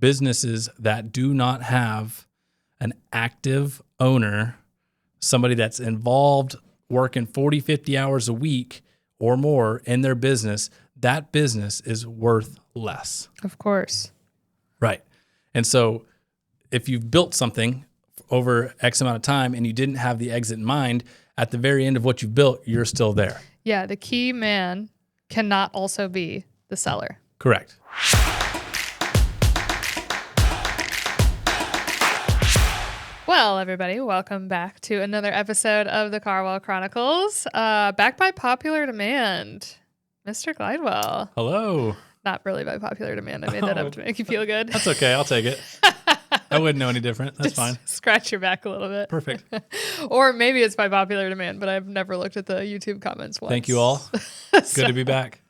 businesses that do not have an active owner, somebody that's involved working 40, 50 hours a week or more in their business, that business is worth less. Of course. Right. And so if you've built something over X amount of time and you didn't have the exit in mind, at the very end of what you've built, you're still there. Yeah, the key man cannot also be the seller. Correct. Well, everybody, welcome back to another episode of the KarWell Chronicles. Back by popular demand, Mr. Glidewell. Hello. Not really by popular demand. I made that up to make you feel good. That's okay. I'll take it. I wouldn't know any different. That's fine. Scratch your back a little bit. Perfect. Or maybe it's by popular demand, but I've never looked at the YouTube comments once. Thank you all. Good to be back.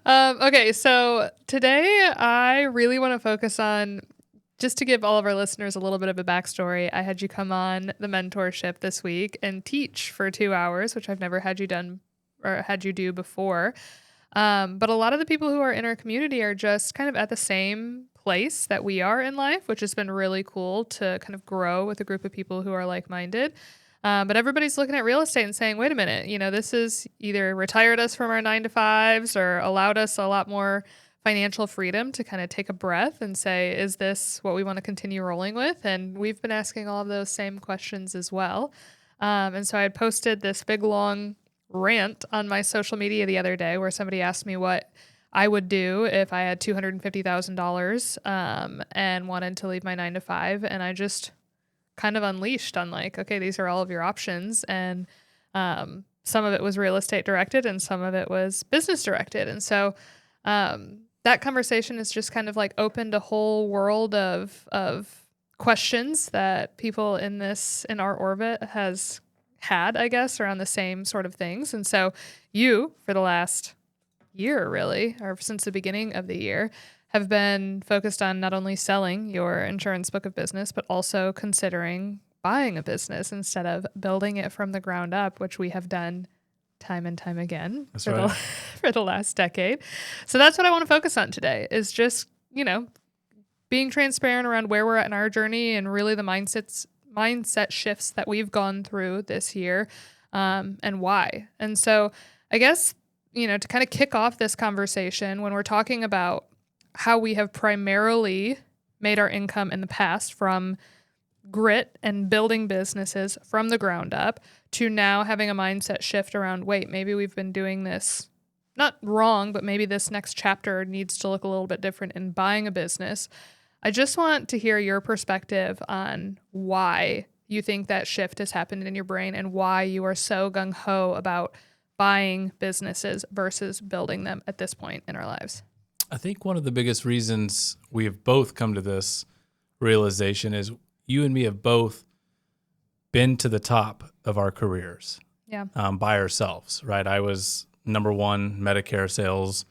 Okay, so today I really want to focus on, just to give all of our listeners a little bit of a backstory, I had you come on the mentorship this week and teach for 2 hours, which I've never had you done or had you do before. But a lot of the people who are in our community are just kind of at the same place that we are in life, which has been really cool to kind of grow with a group of people who are like-minded. But everybody's looking at real estate and saying, wait a minute, this is either retired us from our 9-to-5s or allowed us a lot more financial freedom to kind of take a breath and say, is this what we want to continue rolling with? And we've been asking all of those same questions as well. And so I had posted this big, long rant on my social media the other day where somebody asked me what I would do if I had $250,000 and wanted to leave my 9-to-5. And I just kind of unleashed on like, okay, these are all of your options. And some of it was real estate directed and some of it was business directed. And so that conversation has just kind of like opened a whole world of questions that people in our orbit has had, I guess, around the same sort of things. And so you, for the last year, really, or since the beginning of the year, have been focused on not only selling your insurance book of business, but also considering buying a business instead of building it from the ground up, which we have done time and time again for the last decade. So that's what I want to focus on today is just, being transparent around where we're at in our journey and really the mindset shifts that we've gone through this year and why. And so I guess, to kind of kick off this conversation when we're talking about how we have primarily made our income in the past from grit and building businesses from the ground up to now having a mindset shift around, wait, maybe we've been doing this not wrong, but maybe this next chapter needs to look a little bit different in buying a business. I just want to hear your perspective on why you think that shift has happened in your brain and why you are so gung-ho about buying businesses versus building them at this point in our lives. I think one of the biggest reasons we have both come to this realization is you and me have both been to the top of our careers by ourselves, right? I was number one Medicare sales,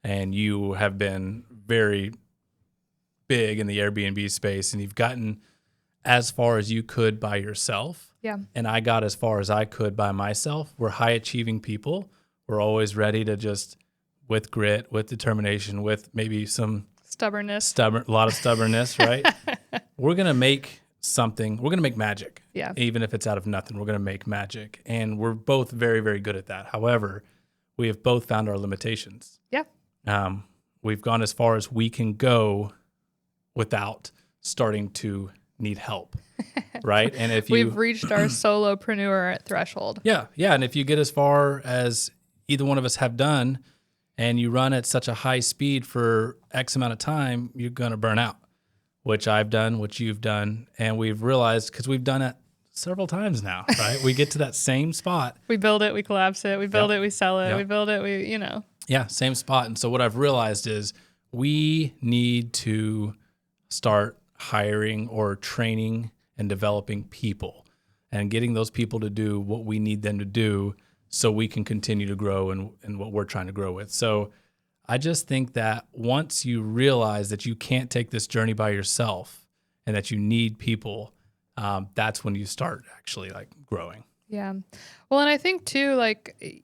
and you have been very big in the Airbnb space, and you've gotten as far as you could by yourself. Yeah. And I got as far as I could by myself. We're high achieving people. We're always ready to just, with grit, with determination, with maybe some stubbornness, a lot of stubbornness, right? We're going to make something. We're going to make magic. Yeah. Even if it's out of nothing, we're going to make magic. And we're both very, very good at that. However, we have both found our limitations. Yeah. We've gone as far as we can go without starting to need help, right? And if we've reached our solopreneur threshold. Yeah. And if you get as far as either one of us have done and you run at such a high speed for X amount of time, you're going to burn out, which I've done, which you've done. And we've realized, because we've done it several times now, right? We get to that same spot. We build it, we collapse it, we build it, we sell it, we build it, Yeah, same spot. And so what I've realized is we need to start hiring or training and developing people and getting those people to do what we need them to do so we can continue to grow in what we're trying to grow with. So I just think that once you realize that you can't take this journey by yourself and that you need people, that's when you start actually like growing. Yeah. Well, and I think too, like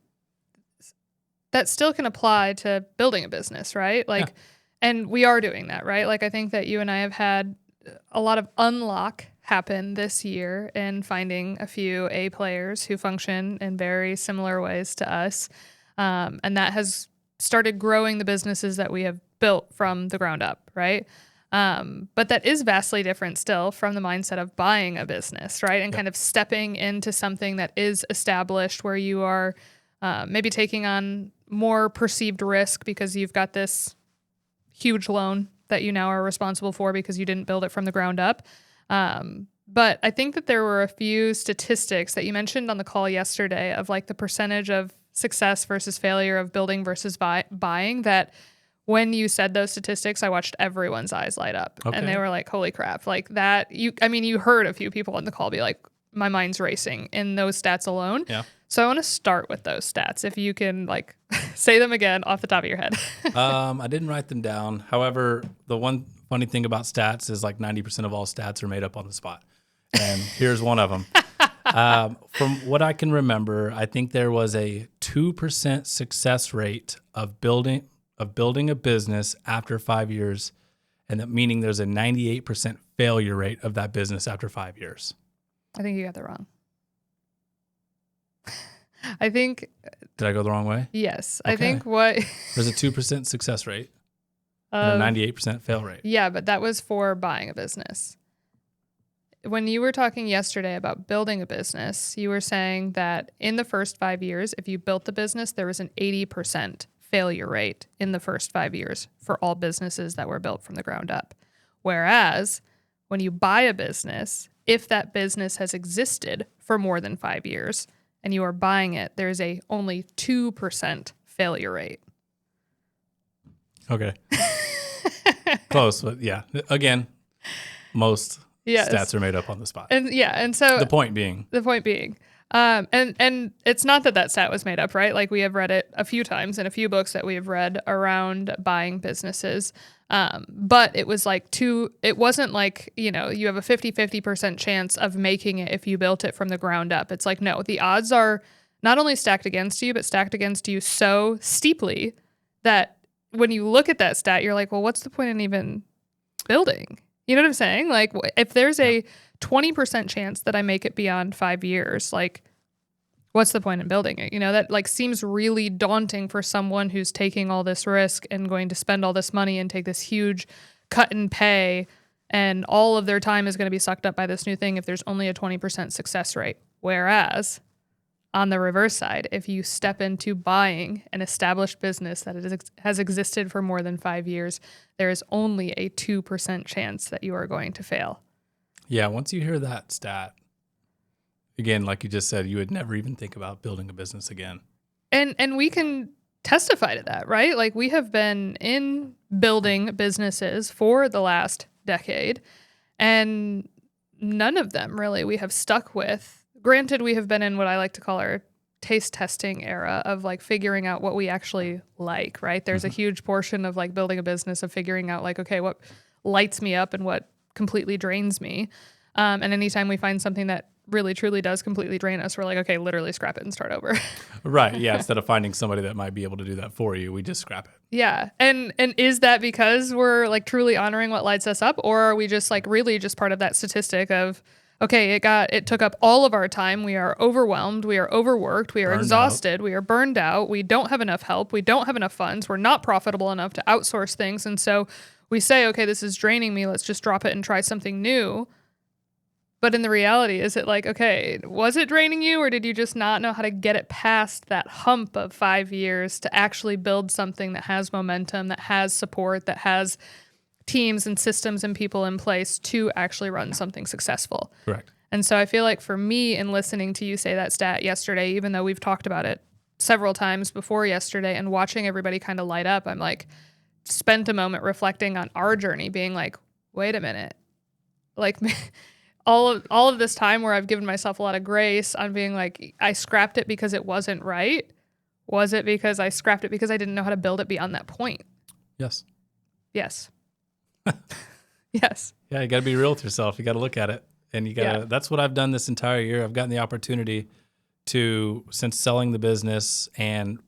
that still can apply to building a business, right? Like And we are doing that, right? Like I think that you and I have had a lot of unlock happen this year in finding a few APlayers who function in very similar ways to us. And that has started growing the businesses that we have built from the ground up, right? But that is vastly different still from the mindset of buying a business, right? And kind of stepping into something that is established where you are maybe taking on more perceived risk because you've got this huge loan that you now are responsible for because you didn't build it from the ground up. But I think that there were a few statistics that you mentioned on the call yesterday of like the percentage of success versus failure of building versus buying that when you said those statistics, I watched everyone's eyes light up and they were like, holy crap, like that. You heard a few people on the call be like, my mind's racing in those stats alone. Yeah. So I want to start with those stats. If you can like say them again off the top of your head. I didn't write them down. However, the one funny thing about stats is like 90% of all stats are made up on the spot. And here's one of them. From what I can remember, I think there was a 2% success rate of building a business after 5 years, and that meaning there's a 98% failure rate of that business after 5 years. I think you got that wrong. I think. Did I go the wrong way? Yes. Okay. I think what. There's a 2% success rate and a 98% fail rate. Yeah, but that was for buying a business. When you were talking yesterday about building a business, you were saying that in the first 5 years, if you built the business, there was an 80% failure rate in the first 5 years for all businesses that were built from the ground up. Whereas when you buy a business, if that business has existed for more than 5 years and you are buying it, there's a only 2% failure rate. Okay. Close, but yeah. Again, most stats are made up on the spot. And so the point being, and it's not that stat was made up, right? Like we have read it a few times in a few books that we have read around buying businesses. But it was like it wasn't like, you have a 50% chance of making it if you built it from the ground up. It's like, no, the odds are not only stacked against you, but stacked against you so steeply that when you look at that stat, you're like, well, what's the point in even building? You know what I'm saying? Like if there's a 20% chance that I make it beyond 5 years, like what's the point in building it? That like seems really daunting for someone who's taking all this risk and going to spend all this money and take this huge cut in pay, and all of their time is going to be sucked up by this new thing if there's only a 20% success rate. Whereas on the reverse side, if you step into buying an established business that has existed for more than 5 years, there is only a 2% chance that you are going to fail. Yeah, once you hear that stat, again, like you just said, you would never even think about building a business again. And we can testify to that, right? Like we have been in building businesses for the last decade, and none of them really we have stuck with. Granted, we have been in what I like to call our taste testing era of like figuring out what we actually like, right? There's a huge portion of like building a business of figuring out like, okay, what lights me up and what completely drains me. And anytime we find something that really truly does completely drain us, we're like, okay, literally scrap it and start over. Right. Yeah. Instead of finding somebody that might be able to do that for you, we just scrap it. Yeah. And is that because we're like truly honoring what lights us up, or are we just like really just part of that statistic of, okay, it took up all of our time. We are overwhelmed. We are overworked. We are exhausted. We are burned out. We don't have enough help. We don't have enough funds. We're not profitable enough to outsource things. And so we say, okay, this is draining me. Let's just drop it and try something new. But in the reality, is it like, okay, was it draining you, or did you just not know how to get it past that hump of 5 years to actually build something that has momentum, that has support, that has teams and systems and people in place to actually run something successful? Correct. And so I feel like for me, in listening to you say that stat yesterday, even though we've talked about it several times before yesterday, and watching everybody kind of light up, I'm like, spent a moment reflecting on our journey, being like, wait a minute, like all of this time where I've given myself a lot of grace on being like, I scrapped it because it wasn't right. Was it because I scrapped it because I didn't know how to build it beyond that point? Yes. Yes. Yes. Yeah, you got to be real with yourself. You got to look at it. And you got to, that's what I've done this entire year. I've gotten the opportunity to, since selling the business and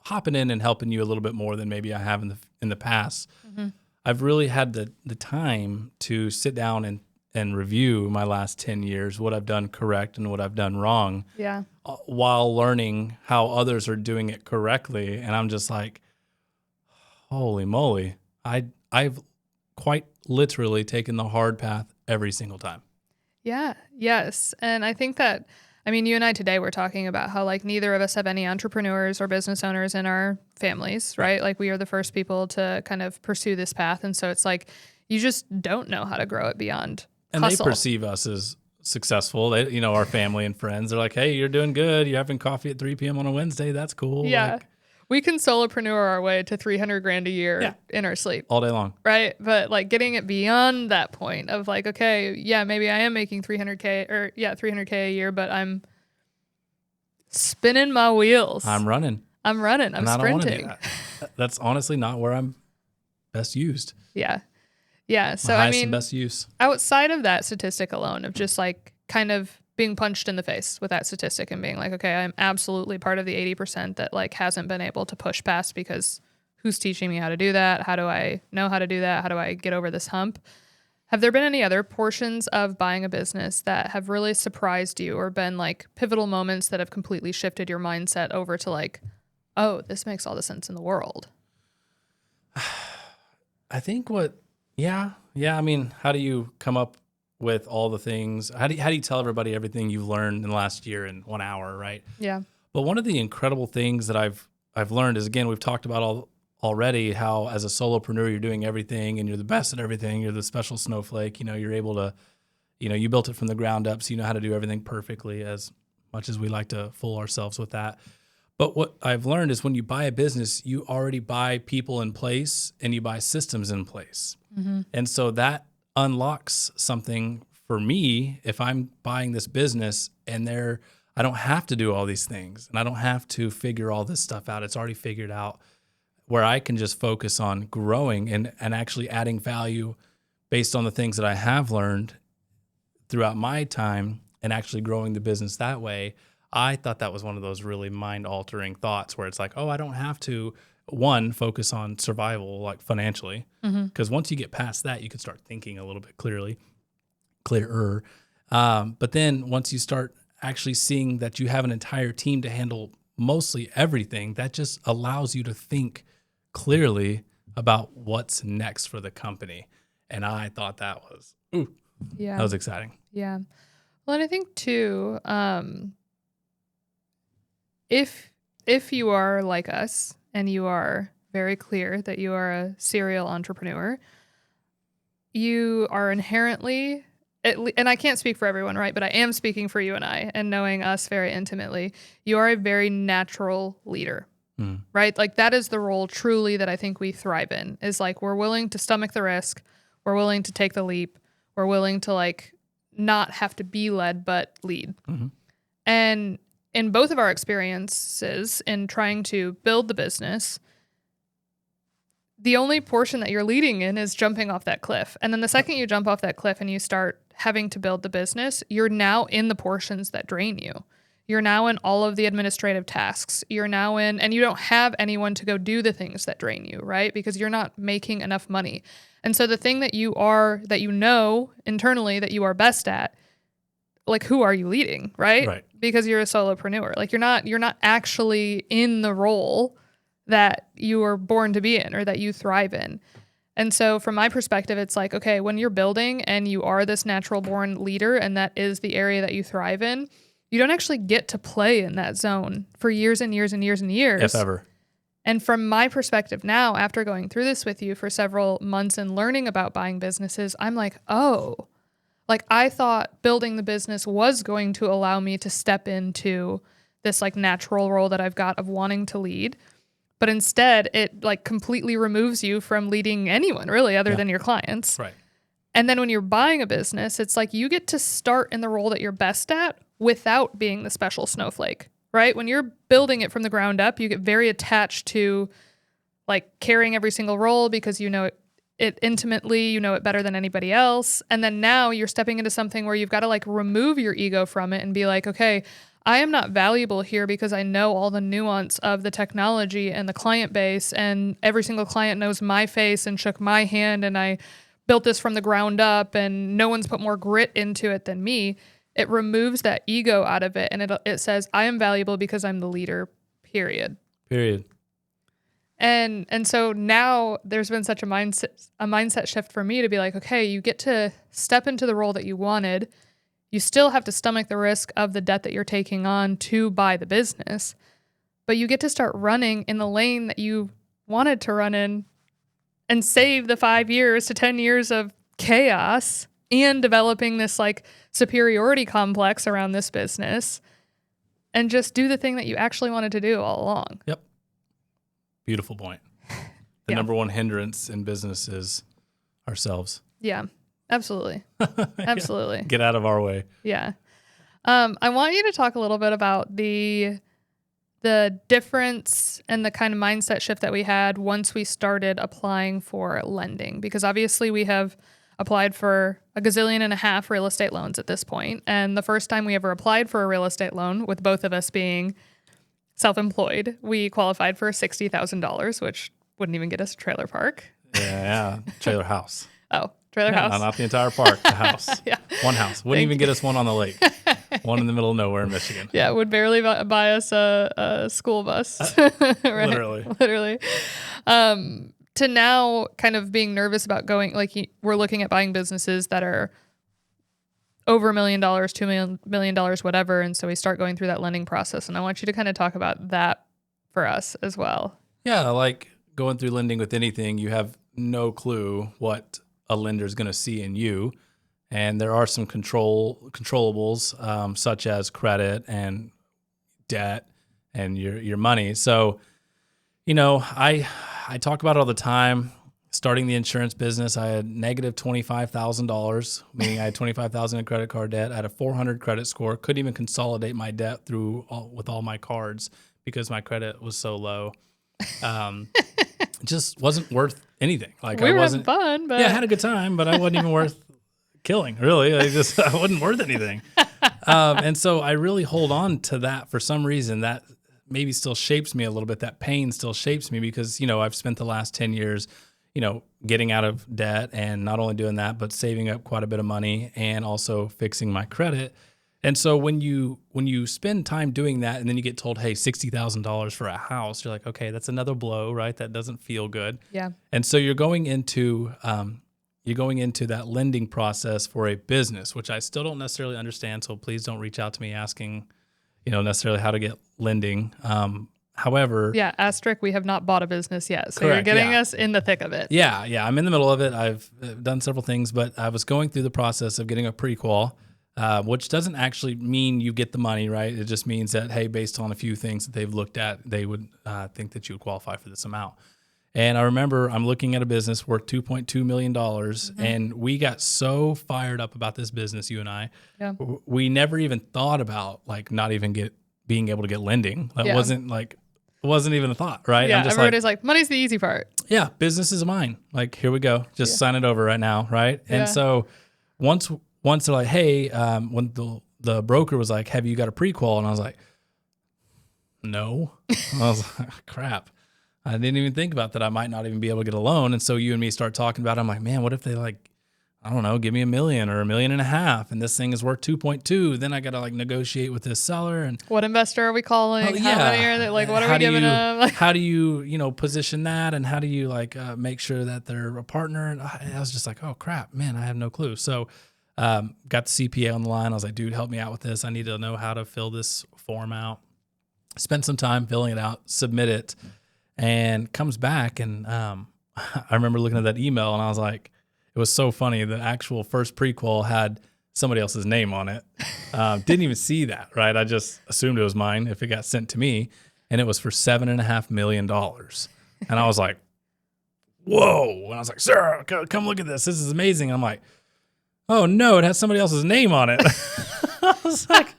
hopping in and helping you a little bit more than maybe I have in the past. Mm-hmm. I've really had the time to sit down and review my last 10 years, what I've done correct and what I've done wrong, Yeah. while learning how others are doing it correctly. And I'm just like, holy moly, I've quite literally taken the hard path every single time. Yeah. Yes. And I think that, I mean, you and I today were talking about how like neither of us have any entrepreneurs or business owners in our families, right? Like we are the first people to kind of pursue this path. And so it's like, you just don't know how to grow it beyond And hustle. they perceive us as successful. They, you know, our family and friends, they're like, hey, you're doing good. You're having coffee at 3 p.m. on a Wednesday. That's cool. Yeah. Like, We can solopreneur our way to 300 grand a year in our sleep. all day long. Right. But like getting it beyond that point of like, okay, yeah, maybe I am making 300K a year, but I'm spinning my wheels. I'm running. I'm And I don't want to do sprinting. that. That's honestly not where I'm best used. Yeah. Yeah. So, My I highest and mean, best use. outside of that statistic alone of just like kind of being punched in the face with that statistic and being like, okay, I'm absolutely part of the 80% that like hasn't been able to push past because who's teaching me how to do that? How do I know how to do that? How do I get over this hump? Have there been any other portions of buying a business that have really surprised you or been like pivotal moments that have completely shifted your mindset over to like, oh, this makes all the sense in the world? I think yeah. I mean, how do you come up with all the things? How do you tell everybody everything you've learned in the last year in 1 hour, right? Yeah. But one of the incredible things that I've learned is, again, we've talked about already how as a solopreneur, you're doing everything and you're the best at everything. You're the special snowflake. You know, you're able to, you know, you built it from the ground up, so you know how to do everything perfectly, as much as we like to fool ourselves with that. But what I've learned is when you buy a business, you already buy people in place and you buy systems in place. Mm-hmm. And so that unlocks something for me if I'm buying this business and I don't have to do all these things and I don't have to figure all this stuff out. It's already figured out, where I can just focus on growing and actually adding value based on the things that I have learned throughout my time and actually growing the business that way. I thought that was one of those really mind-altering thoughts where it's like, oh, I don't have to, one, focus on survival, like financially, because once you get past that, you can start thinking a little bit clearer. But then once you start actually seeing that you have an entire team to handle mostly everything, that just allows you to think clearly about what's next for the company. And I thought that was, that was exciting. Yeah. Well, and I think too, if you are like us and you are very clear that you are a serial entrepreneur, you are inherently, and I can't speak for everyone, right? But I am speaking for you and I, and knowing us very intimately, you are a very natural leader. Right? Like that is the role truly that I think we thrive in, is like we're willing to stomach the risk. We're willing to take the leap. We're willing to like not have to be led, but lead. Mm-hmm. And in both of our experiences in trying to build the business, the only portion that you're leading in is jumping off that cliff. And then the second you jump off that cliff and you start having to build the business, you're now in the portions that drain you. You're now in all of the administrative tasks. You're now in, and you don't have anyone to go do the things that drain you, right? Because you're not making enough money. And so the thing that you know internally that you are best at, like who are you leading, right? Right. Because you're a solopreneur. Like you're not actually in the role that you were born to be in or that you thrive in. And so from my perspective, it's like, okay, when you're building and you are this natural born leader and that is the area that you thrive in, you don't actually get to play in that zone for years and years and years and years. If ever. And from my perspective now, after going through this with you for several months and learning about buying businesses, I'm like, oh, like I thought building the business was going to allow me to step into this like natural role that I've got of wanting to lead. But instead, it like completely removes you from leading anyone really other than your clients. Right. And then when you're buying a business, it's like you get to start in the role that you're best at without being the special snowflake, right? When you're building it from the ground up, you get very attached to like carrying every single role because you know it intimately, you know it better than anybody else. And then now you're stepping into something where you've got to like remove your ego from it and be like, okay, I am not valuable here because I know all the nuance of the technology and the client base, and every single client knows my face and shook my hand, and I built this from the ground up, and no one's put more grit into it than me. It removes that ego out of it, and it says I am valuable because I'm the leader, period. And so now there's been such a mindset shift for me to be like, okay, you get to step into the role that you wanted. You still have to stomach the risk of the debt that you're taking on to buy the business, but you get to start running in the lane that you wanted to run in and save the 5 years to 10 years of chaos and developing this like superiority complex around this business, and just do the thing that you actually wanted to do all along. Yep. Beautiful point. The number one hindrance in business is ourselves. Yeah. Absolutely. Absolutely. Get out of our way. Yeah. I want you to talk a little bit about the difference and the kind of mindset shift that we had once we started applying for lending, because obviously we have applied for 1.5 gazillion real estate loans at this point. And the first time we ever applied for a real estate loan, with both of us being self-employed, we qualified for $60,000, which wouldn't even get us a trailer park. Yeah. Trailer house. Oh, trailer house. No, not the entire park, the house. Yeah. One house. Wouldn't even get us one on the lake. One in the middle of nowhere in Michigan. Yeah, would barely buy us a school bus. Right? Literally. To now kind of being nervous about going, like we're looking at buying businesses that are over $1 million, $2 million, whatever. And so we start going through that lending process. And I want you to kind of talk about that for us as well. Yeah, like going through lending with anything, you have no clue what a lender is going to see in you. And there are some controllables, such as credit and debt and your money. So, I talk about it all the time. Starting the insurance business, I had negative $25,000, meaning I had $25,000 in credit card debt. I had a 400 credit score. Couldn't even consolidate my debt with all my cards because my credit was so low. Just wasn't worth anything. Like we were having fun, but I had a good time, but I wasn't even worth killing. Really, I wasn't worth anything. And so I really hold on to that for some reason. That maybe still shapes me a little bit. That pain still shapes me because I've spent the last 10 years, getting out of debt, and not only doing that, but saving up quite a bit of money and also fixing my credit. And so when you spend time doing that, and then you get told, hey, $60,000 for a house, you're like, okay, that's another blow, right? That doesn't feel good. Yeah. And so you're going into that lending process for a business, which I still don't necessarily understand. So please don't reach out to me asking, necessarily how to get lending. However, yeah, asterisk, we have not bought a business yet. So correct, you're getting us in the thick of it. Yeah. I'm in the middle of it. I've done several things, but I was going through the process of getting a pre-qual, which doesn't actually mean you get the money, right? It just means that, hey, based on a few things that they've looked at, they would think that you would qualify for this amount. And I remember I'm looking at a business worth $2.2 million, and we got so fired up about this business, you and I. Yeah. We never even thought about not even being able to get lending. That wasn't even a thought, right? Yeah, I'm just everybody's like, money's the easy part. Yeah, business is mine. Like, here we go. Just sign it over right now, right? Yeah. And so once they're like, hey, when the broker was like, have you got a pre-qual? And I was like, no. I was like, crap. I didn't even think about that. I might not even be able to get a loan. And so you and me start talking about it. I'm like, man, what if they I don't know, give me $1 million or $1.5 million, and this thing is worth 2.2. Then I got to negotiate with this seller. And what investor are we calling? Oh, yeah. How many are they? What are we giving them? How do you, position that? And how do you make sure that they're a partner? And I was just like, oh crap, man, I have no clue. So, got the CPA on the line. I was like, dude, help me out with this. I need to know how to fill this form out. Spend some time filling it out, submit it, and comes back. And, I remember looking at that email and I was like, it was so funny. The actual first pre-qual had somebody else's name on it. Didn't even see that, right? I just assumed it was mine if it got sent to me, and it was for $7.5 million. And I was like, whoa. And I was like, sir, come look at this. This is amazing. And I'm like, oh no, it has somebody else's name on it. I was like,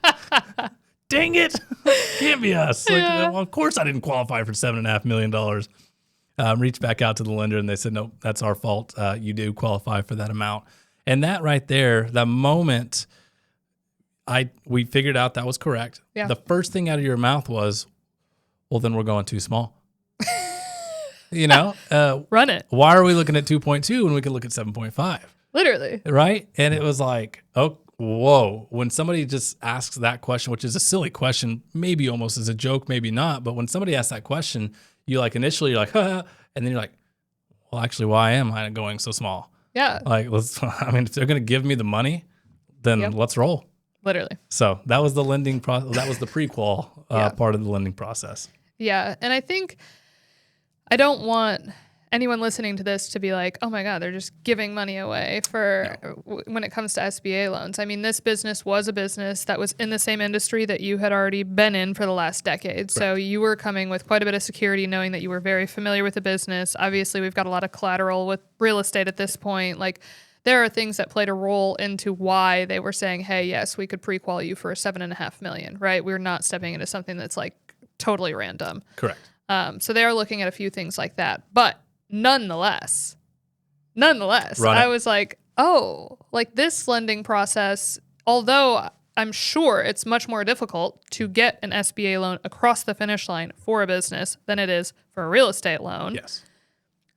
dang it. Can't be us. Well, of course I didn't qualify for $7.5 million. Reached back out to the lender and they said, nope, that's our fault. You do qualify for that amount. And that right there, the moment we figured out that was correct. Yeah. The first thing out of your mouth was, well, then we're going too small. Run it. Why are we looking at 2.2 when we can look at 7.5? Literally. Right? And it was like, oh, whoa. When somebody just asks that question, which is a silly question, maybe almost as a joke, maybe not. But when somebody asks that question, you like initially you're like, and then you're like, well, actually, why am I going so small? Yeah. Like, if they're going to give me the money, then let's roll. Literally. So that was the lending process. That was the pre-qual part of the lending process. Yeah. And I think I don't want anyone listening to this to be like, oh my God, they're just giving money away when it comes to SBA loans. I mean, this business was a business that was in the same industry that you had already been in for the last decade. Right. So you were coming with quite a bit of security, knowing that you were very familiar with the business. Obviously, we've got a lot of collateral with real estate at this point. Like, there are things that played a role into why they were saying, hey, yes, we could pre-qual you for $7.5 million, right? We're not stepping into something that's like totally random. Correct. So they are looking at a few things like that. But nonetheless, I was like, oh, like this lending process, although I'm sure it's much more difficult to get an SBA loan across the finish line for a business than it is for a real estate loan. Yes.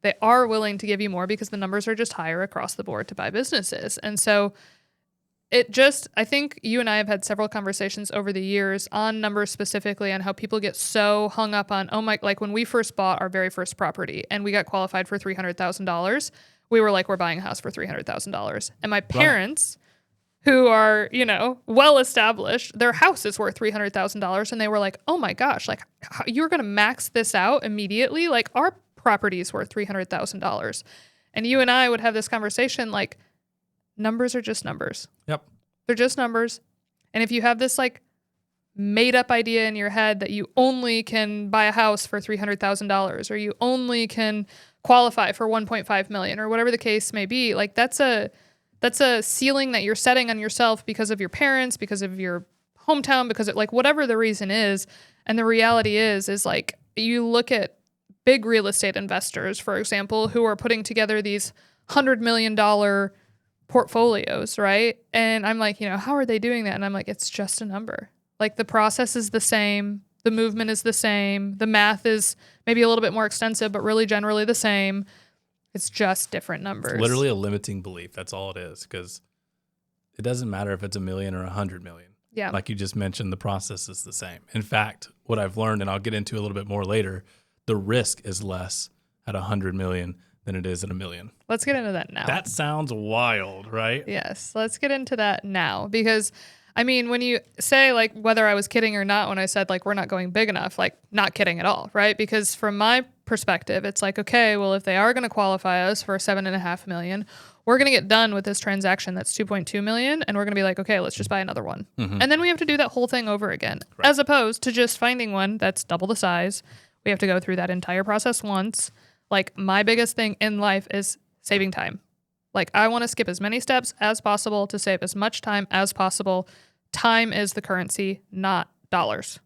They are willing to give you more because the numbers are just higher across the board to buy businesses. And so I think you and I have had several conversations over the years on numbers specifically, on how people get so hung up on, like when we first bought our very first property and we got qualified for $300,000, we were like, we're buying a house for $300,000. And my parents, who are, well established, their house is worth $300,000. And they were like, oh my gosh, like you're going to max this out immediately? Like our property is worth $300,000. And you and I would have this conversation like, numbers are just numbers. Yep. They're just numbers. And if you have this like made up idea in your head that you only can buy a house for $300,000 or you only can qualify for 1.5 million or whatever the case may be, like that's a ceiling that you're setting on yourself because of your parents, because of your hometown, because of like whatever the reason is. And the reality is like you look at big real estate investors, for example, who are putting together these $100 million portfolios, right? And I'm like, how are they doing that? And I'm like, it's just a number. Like the process is the same. The movement is the same. The math is maybe a little bit more extensive, but really generally the same. It's just different numbers. It's literally a limiting belief. That's all it is. Because it doesn't matter if it's $1 million or 100 million. Yeah. Like you just mentioned, the process is the same. In fact, what I've learned, and I'll get into a little bit more later, the risk is less at 100 million than it is at $1 million. Let's get into that now. That sounds wild, right? Yes, let's get into that now. Because, I mean, when you say, like, whether I was kidding or not when I said, like, we're not going big enough, like, not kidding at all, right? Because from my perspective, it's like, okay, well, if they are going to qualify us for $7.5 million, we're going to get done with this transaction that's $2.2 million, and we're going to be like, okay, let's just buy another one. Mm-hmm. And then we have to do that whole thing over again, right, as opposed to just finding one that's double the size. We have to go through that entire process once. Like, my biggest thing in life is saving time. Like, I want to skip as many steps as possible to save as much time as possible. Time is the currency, not dollars.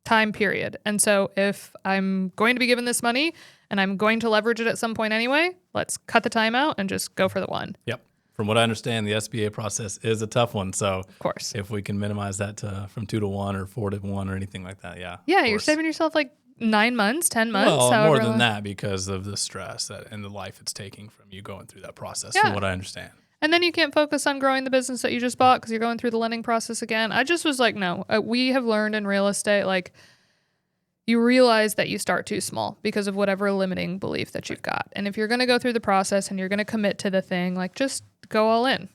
Time, period. And so if I'm going to be given this money and I'm going to leverage it at some point anyway, let's cut the time out and just go for the one. Yep. From what I understand, the SBA process is a tough one. So of course, if we can minimize that to from 2 to 1 or 4 to 1 or anything like that, yeah. Yeah, you're saving yourself like 9 months, 10 months. Well, more than that because of the stress and the life it's taking from you going through that process, from what I understand. And then you can't focus on growing the business that you just bought because you're going through the lending process again. I just was like, no, we have learned in real estate, like, you realize that you start too small because of whatever limiting belief that you've got. And if you're going to go through the process and you're going to commit to the thing, like, just go all in.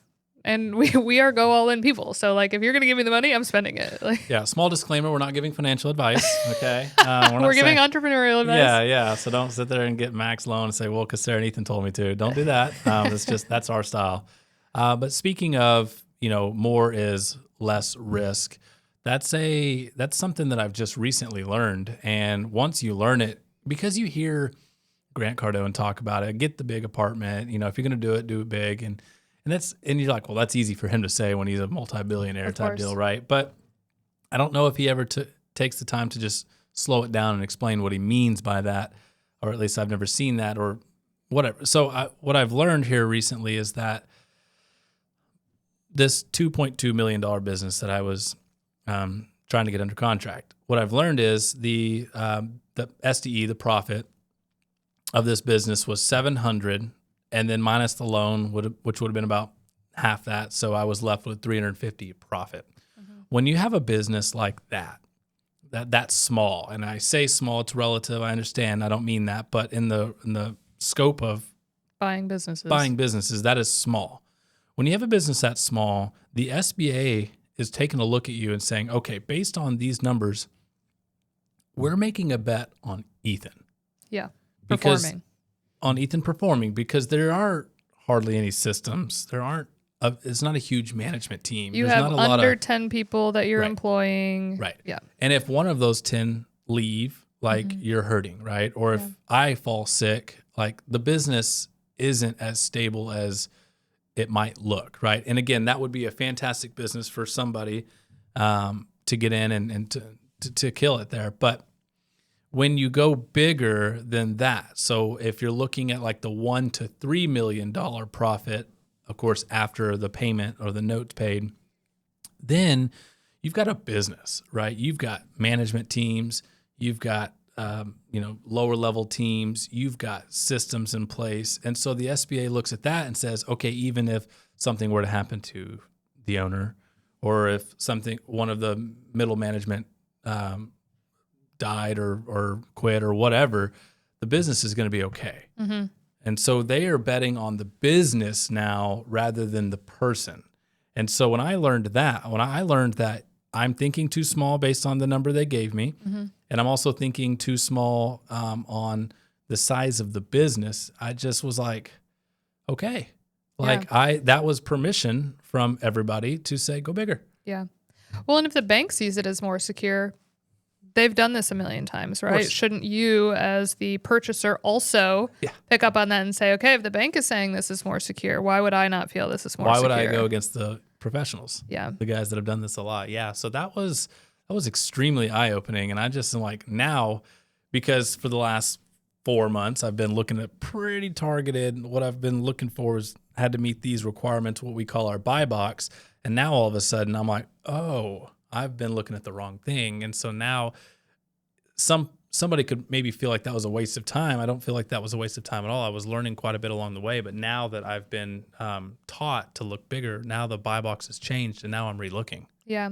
And we are go all in people. So, like, if you're going to give me the money, I'm spending it. Like, yeah. Small disclaimer: we're not giving financial advice. Okay. We're giving entrepreneurial advice. Yeah. So don't sit there and get max loan and say, well, because Sarah and Ethan told me to. Don't do that. That's our style. But speaking of, more is less risk. That's something that I've just recently learned. And once you learn it, because you hear Grant Cardone talk about it, get the big apartment. If you're going to do it big. And you're like, well, that's easy for him to say when he's a multi-billionaire type deal, right? But I don't know if he ever takes the time to just slow it down and explain what he means by that, or at least I've never seen that or whatever. So what I've learned here recently is that this $2.2 million business that I was trying to get under contract. What I've learned is the SDE, the profit of this business was $700, and then minus the loan, which would have been about half that. So I was left with $350 profit. Mm-hmm. When you have a business like that's small, and I say small, it's relative. I understand. I don't mean that, but in the scope of buying businesses, that is small. When you have a business that small, the SBA is taking a look at you and saying, okay, based on these numbers, we're making a bet on Ethan. Yeah, performing. On Ethan performing, because there are hardly any systems. There aren't. It's not a huge management team. You There's have not a under lot of 10 people that you're Right. employing. Right. Yeah. And if one of those 10 leave, like you're hurting, right? Or if I fall sick, like the business isn't as stable as it might look, right? And again, that would be a fantastic business for somebody to get in and to kill it there. But when you go bigger than that, so if you're looking at like the $1 to $3 million profit, of course, after the payment or the note paid, then you've got a business, right? You've got management teams, you've got lower level teams, you've got systems in place. And so the SBA looks at that and says, okay, even if something were to happen to the owner, or if one of the middle management died or quit or whatever, the business is going to be okay. Mm-hmm. And so they are betting on the business now rather than the person. And so when I learned that I'm thinking too small based on the number they gave me, and I'm also thinking too small on the size of the business, I just was like, okay. That was permission from everybody to say, go bigger. Yeah. Well, and if the bank sees it as more secure, they've done this a million times, right? Shouldn't you, as the purchaser, also pick up on that and say, okay, if the bank is saying this is more secure, why would I not feel this is more secure? Why would I go against the professionals? Yeah. The guys that have done this a lot. Yeah. So that was extremely eye-opening. And I just am like, now, because for the last 4 months, I've been looking at pretty targeted. What I've been looking for is had to meet these requirements, what we call our buy box. And now all of a sudden I'm like, oh, I've been looking at the wrong thing. And so now somebody could maybe feel like that was a waste of time. I don't feel like that was a waste of time at all. I was learning quite a bit along the way, but now that I've been taught to look bigger, now the buy box has changed and now I'm relooking. Yeah.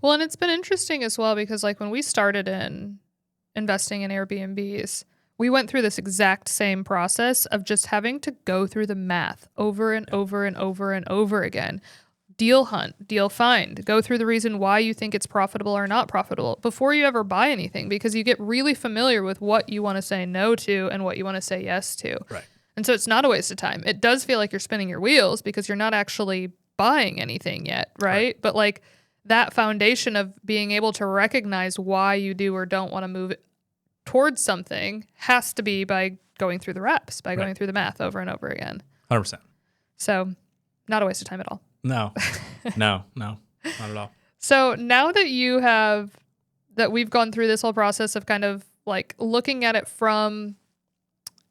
Well, and it's been interesting as well because like when we started in investing in Airbnbs, we went through this exact same process of just having to go through the math over and over and over and over again. Deal hunt, deal find, go through the reason why you think it's profitable or not profitable before you ever buy anything, because you get really familiar with what you want to say no to and what you want to say yes to. Right. And so it's not a waste of time. It does feel like you're spinning your wheels because you're not actually buying anything yet, right? But like that foundation of being able to recognize why you do or don't want to move towards something has to be by going through the reps, by going through the math over and over again. 100%. So not a waste of time at all. No, not at all. So now that we've gone through this whole process of kind of like looking at it from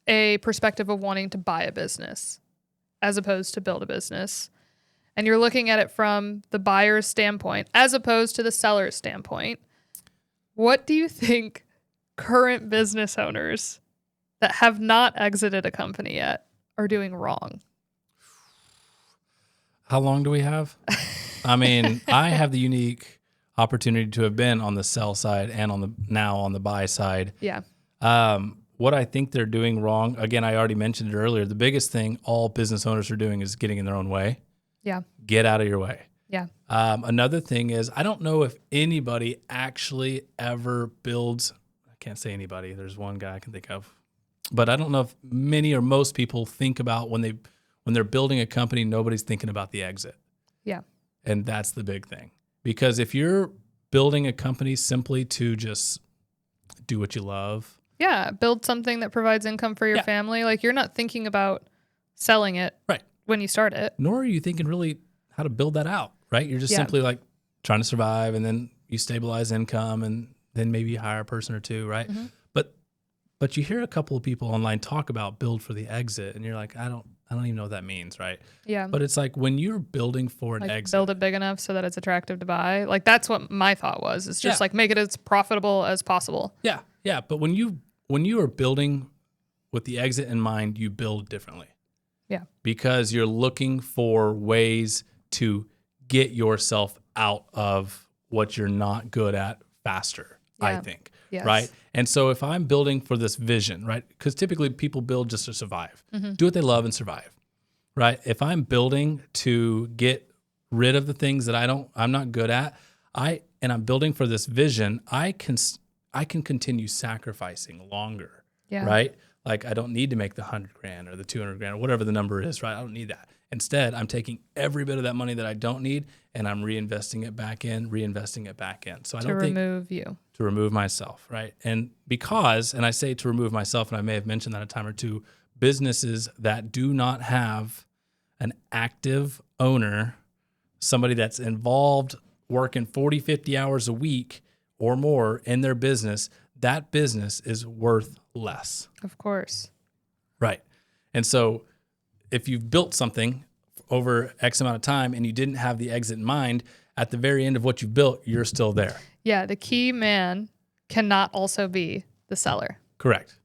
a perspective of wanting to buy a business as opposed to build a business, and you're looking at it from the buyer's standpoint as opposed to the seller's standpoint, what do you think current business owners that have not exited a company yet are doing wrong? How long do we have? I mean, I have the unique opportunity to have been on the sell side and now on the buy side. Yeah. What I think they're doing wrong, again, I already mentioned it earlier, the biggest thing all business owners are doing is getting in their own way. Yeah. Get out of your way. Yeah. Another thing is, I don't know if anybody actually ever builds, I can't say anybody, there's one guy I can think of, but I don't know if many or most people think about when they're building a company, nobody's thinking about the exit. Yeah. And that's the big thing. Because if you're building a company simply to just do what you love. Yeah. Build something that provides income for your family. Like you're not thinking about selling it when you start it. Nor are you thinking really how to build that out, right? You're just simply like trying to survive, and then you stabilize income, and then maybe you hire a person or two, right? Mm-hmm. But But you hear a couple of people online talk about build for the exit, and you're like, I don't even know what that means, right? Yeah. But it's like when you're building for an Like exit, build it big enough so that it's attractive to buy. Like that's what my thought was. It's just Yeah. like make it as profitable as possible. yeah. But when you are building with the exit in mind, you build differently. Yeah. Because you're looking for ways to get yourself out of what you're not good at faster, I think. Yes. Right. And so if I'm building for this vision, right, because typically people build just to survive, do what they love and survive, right? If I'm building to get rid of the things that I'm not good at, and I'm building for this vision, I can continue sacrificing longer, Yeah. right? Like I don't need to make the $100,000 or the $200,000 or whatever the number is, right? I don't need that. Instead, I'm taking every bit of that money that I don't need and I'm reinvesting it back in. So I don't think to remove myself, right? And I say to remove myself, and I may have mentioned that a time or two, businesses that do not have an active owner, somebody that's involved working 40, 50 hours a week or more in their business, that business is worth less. Of course. Right. And so if you've built something over X amount of time and you didn't have the exit in mind, at the very end of what you've built, you're still there. Yeah. The key man cannot also be the seller. Correct.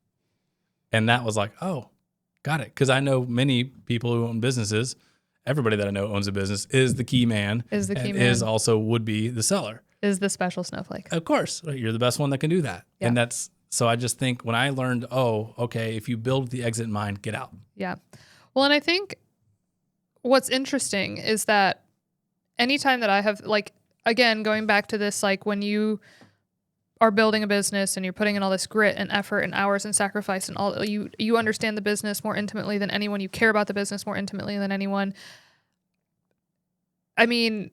And that was like, oh, got it. Because I know many people who own businesses. Everybody that I know owns a business is the key man. Is also would be the seller. Is the special snowflake. Of course. Right? You're the best one that can do that. Yeah. And so I just think when I learned, oh, okay, if you build the exit in mind, get out. Yeah. Well, and I think what's interesting is that anytime that I have, like, again, going back to this, like when you are building a business and you're putting in all this grit and effort and hours and sacrifice and all, you understand the business more intimately than anyone. You care about the business more intimately than anyone. I mean,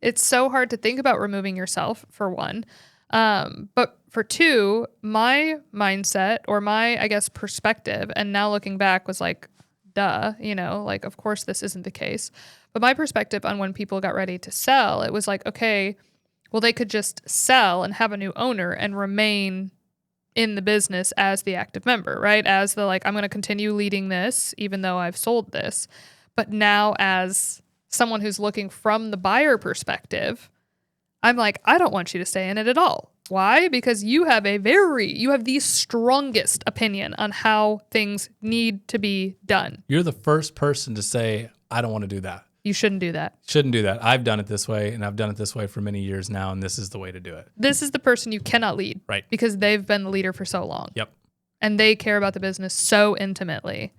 it's so hard to think about removing yourself, for one. But for two, my mindset or my, I guess, perspective, and now looking back was like, duh, like, of course this isn't the case. But my perspective on when people got ready to sell, it was like, okay, well, they could just sell and have a new owner and remain in the business as the active member, right? As the, like, I'm going to continue leading this, even though I've sold this. But now as someone who's looking from the buyer perspective, I'm like, I don't want you to stay in it at all. Why? Because you have the strongest opinion on how things need to be done. You're the first person to say, I don't want to do that. You shouldn't do that. Shouldn't do that. I've done it this way, and I've done it this way for many years now, and this is the way to do it. This is the person you cannot lead. Right. Because they've been the leader for so long. Yep. And they care about the business so intimately.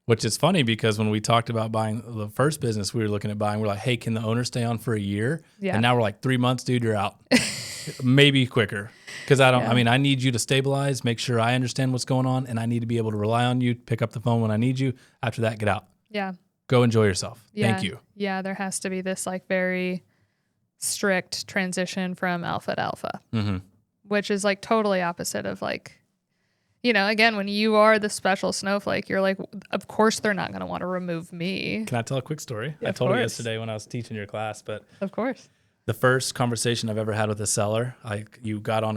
Which is funny because when we talked about buying the first business we were looking at buying, we're like, hey, can the owner stay on for a year? Yeah. And now we're like, 3 months, dude, you're out. Maybe quicker. Because I need you to stabilize, make sure I understand what's going on, and I need to be able to rely on you, pick up the phone when I need you. After that, get out. Yeah. Go enjoy yourself. Yeah. Thank you. Yeah, there has to be this like very strict transition from alpha to alpha, which is like totally opposite of like, again, when you are the special snowflake, you're like, of course they're not going to want to remove me. Can I tell a quick story? Yeah, I told you yesterday when I was teaching your class, but of course. The first conversation I've ever had with a seller, I got on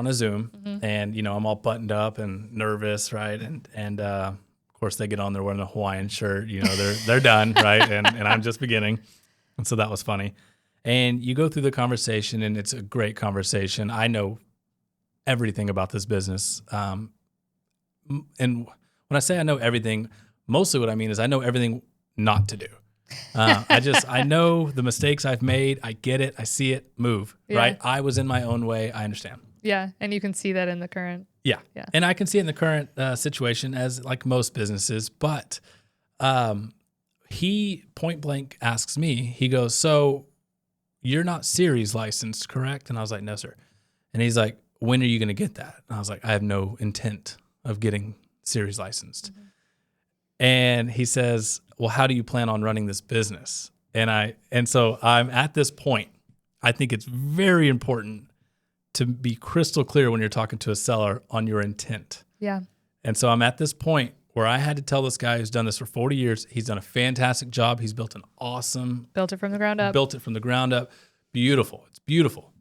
a Zoom, and I'm all buttoned up and nervous, right? And of course they get on there wearing a Hawaiian shirt, they're done, right? And I'm just beginning, and so that was funny. And you go through the conversation, and it's a great conversation. I know everything about this business, and when I say I know everything, mostly what I mean is I know everything not to do. I know the mistakes I've made. I get it. I see it move, right? I was in my own way. I understand. Yeah. And you can see that in the current. Yeah. And I can see it in the current situation as like most businesses, but he point blank asks me, he goes, so you're not series licensed, correct? And I was like, no, sir. And he's like, when are you going to get that? And I was like, I have no intent of getting series licensed. And he says, well, how do you plan on running this business? And so I'm at this point. I think it's very important to be crystal clear when you're talking to a seller on your intent. Yeah. And so I'm at this point where I had to tell this guy who's done this for 40 years, he's done a fantastic job. He's built built it from the ground up. Beautiful. It's beautiful.